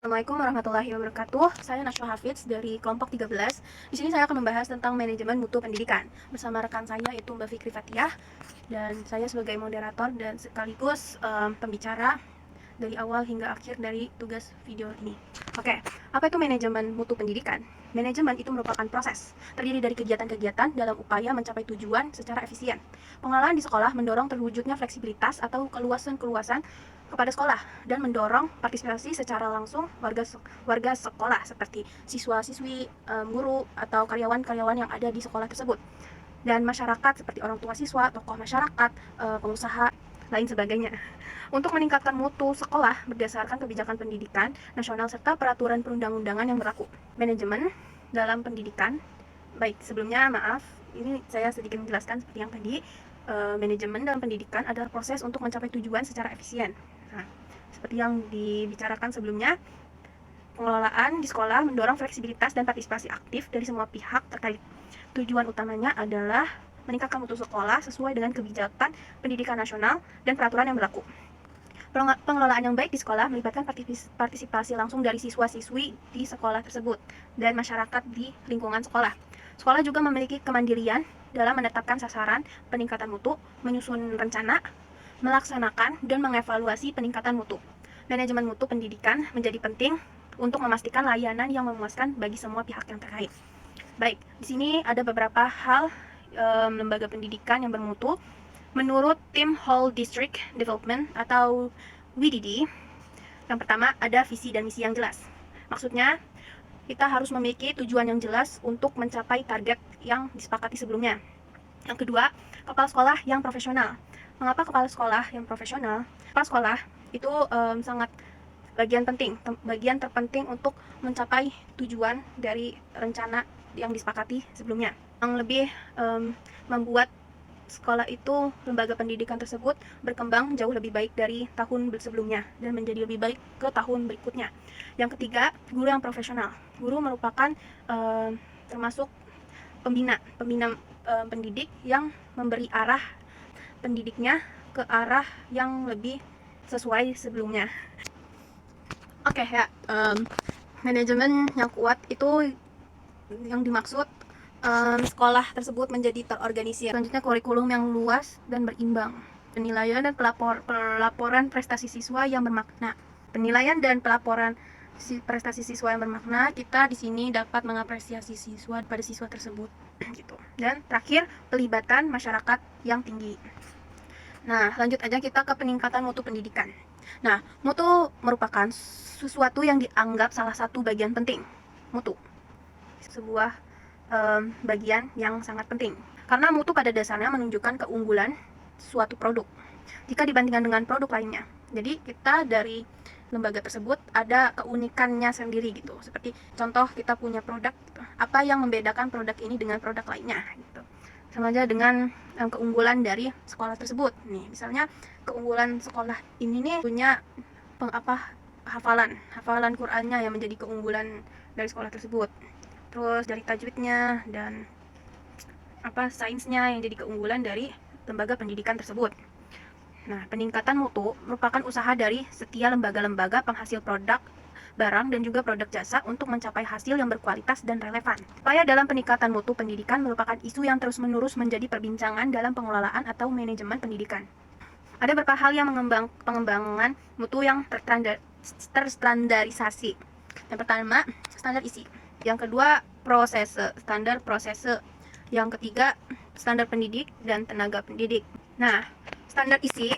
Assalamualaikum warahmatullahi wabarakatuh. Saya Nashwa Hafidz dari kelompok 13. Di sini saya akan membahas tentang manajemen mutu pendidikan bersama rekan saya yaitu Mbak Fikri Fathiah, dan saya sebagai moderator dan sekaligus pembicara dari awal hingga akhir dari tugas video ini. Oke, apa itu manajemen mutu pendidikan? Manajemen itu merupakan proses terdiri dari kegiatan-kegiatan dalam upaya mencapai tujuan secara efisien. Pengelolaan di sekolah mendorong terwujudnya fleksibilitas atau keluasan-keluasan kepada sekolah dan mendorong partisipasi secara langsung warga sekolah seperti siswa-siswi, guru atau karyawan-karyawan yang ada di sekolah tersebut, dan masyarakat seperti orang tua siswa, tokoh masyarakat, pengusaha, lain sebagainya. Untuk meningkatkan mutu sekolah berdasarkan kebijakan pendidikan nasional serta peraturan perundang-undangan yang berlaku. Manajemen dalam pendidikan. Baik, sebelumnya maaf, ini saya sedikit menjelaskan seperti yang tadi. Manajemen dalam pendidikan adalah proses untuk mencapai tujuan secara efisien. Nah, seperti yang dibicarakan sebelumnya, pengelolaan di sekolah mendorong fleksibilitas dan partisipasi aktif dari semua pihak terkait. Tujuan utamanya adalah meningkatkan mutu sekolah sesuai dengan kebijakan pendidikan nasional dan peraturan yang berlaku. Pengelolaan yang baik di sekolah melibatkan partisipasi langsung dari siswa-siswi di sekolah tersebut dan masyarakat di lingkungan sekolah. Sekolah juga memiliki kemandirian dalam menetapkan sasaran peningkatan mutu, menyusun rencana, melaksanakan, dan mengevaluasi peningkatan mutu. Manajemen mutu pendidikan menjadi penting untuk memastikan layanan yang memuaskan bagi semua pihak yang terkait. Baik, di sini ada beberapa hal lembaga pendidikan yang bermutu. Menurut tim Whole District Development atau WDD, yang pertama ada visi dan misi yang jelas. Maksudnya, kita harus memiliki tujuan yang jelas untuk mencapai target yang disepakati sebelumnya. Yang kedua, kepala sekolah yang profesional. Mengapa kepala sekolah yang profesional? Kepala sekolah itu sangat bagian terpenting untuk mencapai tujuan dari rencana yang disepakati sebelumnya. Yang lebih membuat sekolah itu, lembaga pendidikan tersebut berkembang jauh lebih baik dari tahun sebelumnya dan menjadi lebih baik ke tahun berikutnya. Yang ketiga, guru yang profesional. Guru merupakan termasuk pembina pendidik yang memberi arah pendidiknya ke arah yang lebih sesuai sebelumnya. Oke, ya, manajemen yang kuat itu yang dimaksud sekolah tersebut menjadi terorganisir. Selanjutnya, kurikulum yang luas dan berimbang. Penilaian dan pelaporan prestasi siswa yang bermakna. Penilaian dan pelaporan prestasi siswa yang bermakna, kita di sini dapat mengapresiasi siswa pada siswa tersebut gitu. Dan terakhir, pelibatan masyarakat yang tinggi. Nah, lanjut aja kita ke peningkatan mutu pendidikan. Nah, mutu merupakan sesuatu yang dianggap salah satu bagian penting. Mutu sebuah bagian yang sangat penting, karena mutu pada dasarnya menunjukkan keunggulan suatu produk jika dibandingkan dengan produk lainnya. Jadi kita dari lembaga tersebut ada keunikannya sendiri gitu. Seperti contoh, kita punya produk gitu. Apa yang membedakan produk ini dengan produk lainnya gitu. Sama aja dengan keunggulan dari sekolah tersebut. Nih, misalnya keunggulan sekolah ini nih punya hafalan Qur'annya yang menjadi keunggulan dari sekolah tersebut. Terus dari tajwidnya dan sainsnya yang jadi keunggulan dari lembaga pendidikan tersebut. Nah, peningkatan mutu merupakan usaha dari setiap lembaga-lembaga penghasil produk, barang, dan juga produk jasa untuk mencapai hasil yang berkualitas dan relevan. Upaya dalam peningkatan mutu pendidikan merupakan isu yang terus-menerus menjadi perbincangan dalam pengelolaan atau manajemen pendidikan. Ada beberapa hal yang pengembangan mutu yang terstandarisasi. Yang pertama, standar isi. Yang kedua, standar prosese. Yang ketiga, standar pendidik dan tenaga pendidik. Nah, standar isi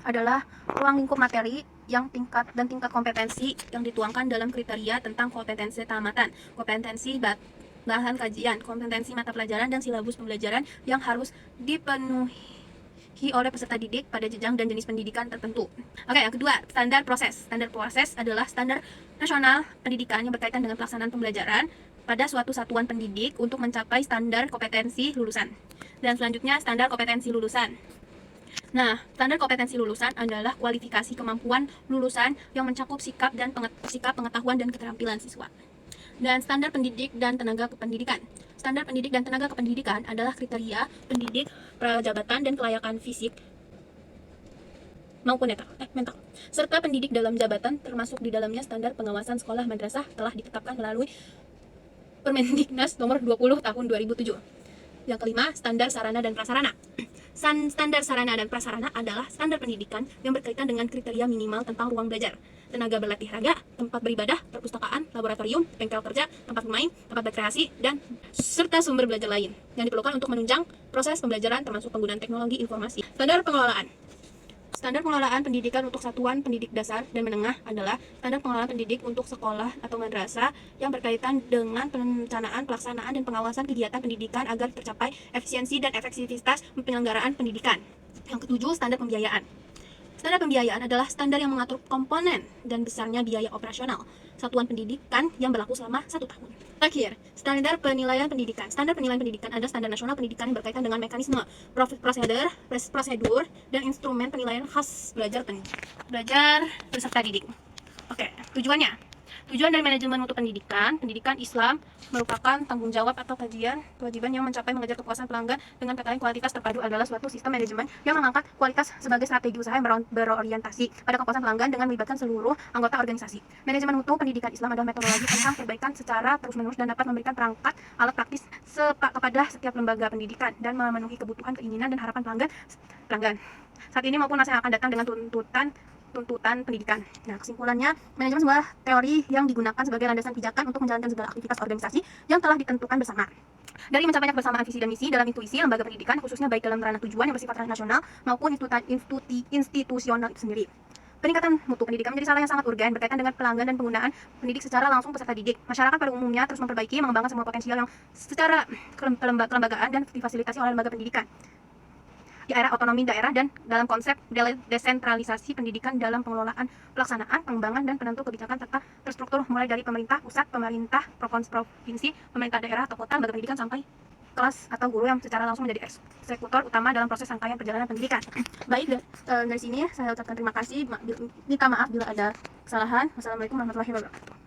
adalah ruang lingkup materi yang tingkat kompetensi yang dituangkan dalam kriteria tentang kompetensi tamatan, kompetensi bahan kajian, kompetensi mata pelajaran, dan silabus pembelajaran yang harus dipenuhi oleh peserta didik pada jenjang dan jenis pendidikan tertentu. Oke, yang kedua, standar proses. Standar proses adalah standar nasional pendidikan yang berkaitan dengan pelaksanaan pembelajaran pada suatu satuan pendidik untuk mencapai standar kompetensi lulusan. Dan selanjutnya, standar kompetensi lulusan. Nah, standar kompetensi lulusan adalah kualifikasi kemampuan lulusan yang mencakup sikap pengetahuan dan keterampilan siswa. Dan standar pendidik dan tenaga kependidikan. Standar pendidik dan tenaga kependidikan adalah kriteria pendidik, prajabatan, dan kelayakan fisik maupun mental, serta pendidik dalam jabatan termasuk di dalamnya standar pengawasan sekolah madrasah telah ditetapkan melalui Permendiknas nomor 20 tahun 2007. Yang kelima, standar sarana dan prasarana. Standar sarana dan prasarana adalah standar pendidikan yang berkaitan dengan kriteria minimal tentang ruang belajar, tenaga berlatih raga, tempat beribadah, perpustakaan, laboratorium, bengkel kerja, tempat bermain, tempat berkreasi, dan serta sumber belajar lain yang diperlukan untuk menunjang proses pembelajaran termasuk penggunaan teknologi informasi. Standar pengelolaan. Standar pengelolaan pendidikan untuk satuan pendidik dasar dan menengah adalah standar pengelolaan pendidik untuk sekolah atau madrasah yang berkaitan dengan perencanaan, pelaksanaan, dan pengawasan kegiatan pendidikan agar tercapai efisiensi dan efektivitas penyelenggaraan pendidikan. Yang ketujuh, standar pembiayaan. Standar pembiayaan adalah standar yang mengatur komponen dan besarnya biaya operasional satuan pendidikan yang berlaku selama 1 tahun. Terakhir, standar penilaian pendidikan. Standar penilaian pendidikan adalah standar nasional pendidikan yang berkaitan dengan mekanisme, prosedur, dan instrumen penilaian khas belajar peserta didik. Oke, tujuannya. Tujuan dari manajemen mutu pendidikan Islam merupakan tanggung jawab atau kewajiban yang mencapai mengejar kepuasan pelanggan dengan PKN kualitas terpadu adalah suatu sistem manajemen yang mengangkat kualitas sebagai strategi usaha yang berorientasi pada kepuasan pelanggan dengan melibatkan seluruh anggota organisasi. Manajemen mutu pendidikan Islam adalah metodologi tentang perbaikan secara terus-menerus dan dapat memberikan perangkat alat praktis kepada setiap lembaga pendidikan dan memenuhi kebutuhan, keinginan, dan harapan pelanggan saat ini maupun masa yang akan datang dengan tuntutan pendidikan. Nah, kesimpulannya, manajemen sebuah teori yang digunakan sebagai landasan pijakan untuk menjalankan segala aktivitas organisasi yang telah ditentukan bersama. Dari mencapainya kebersamaan visi dan misi dalam intuisi lembaga pendidikan, khususnya baik dalam ranah tujuan yang bersifat transnasional maupun institusional itu sendiri. Peningkatan mutu pendidikan menjadi salah yang sangat urgen berkaitan dengan pelanggan dan penggunaan pendidik secara langsung peserta didik. Masyarakat pada umumnya terus memperbaiki, mengembangkan semua potensial yang secara kelembagaan dan difasilitasi oleh lembaga pendidikan di era otonomi daerah dan dalam konsep desentralisasi pendidikan dalam pengelolaan, pelaksanaan, pengembangan, dan penentu kebijakan serta terstruktur mulai dari pemerintah pusat, pemerintah provinsi, pemerintah daerah atau kota, lembaga pendidikan sampai kelas atau guru yang secara langsung menjadi eksekutor utama dalam proses rangkaian perjalanan pendidikan. Baik, dari sini saya ucapkan terima kasih, minta maaf bila ada kesalahan. Wassalamualaikum warahmatullahi wabarakatuh.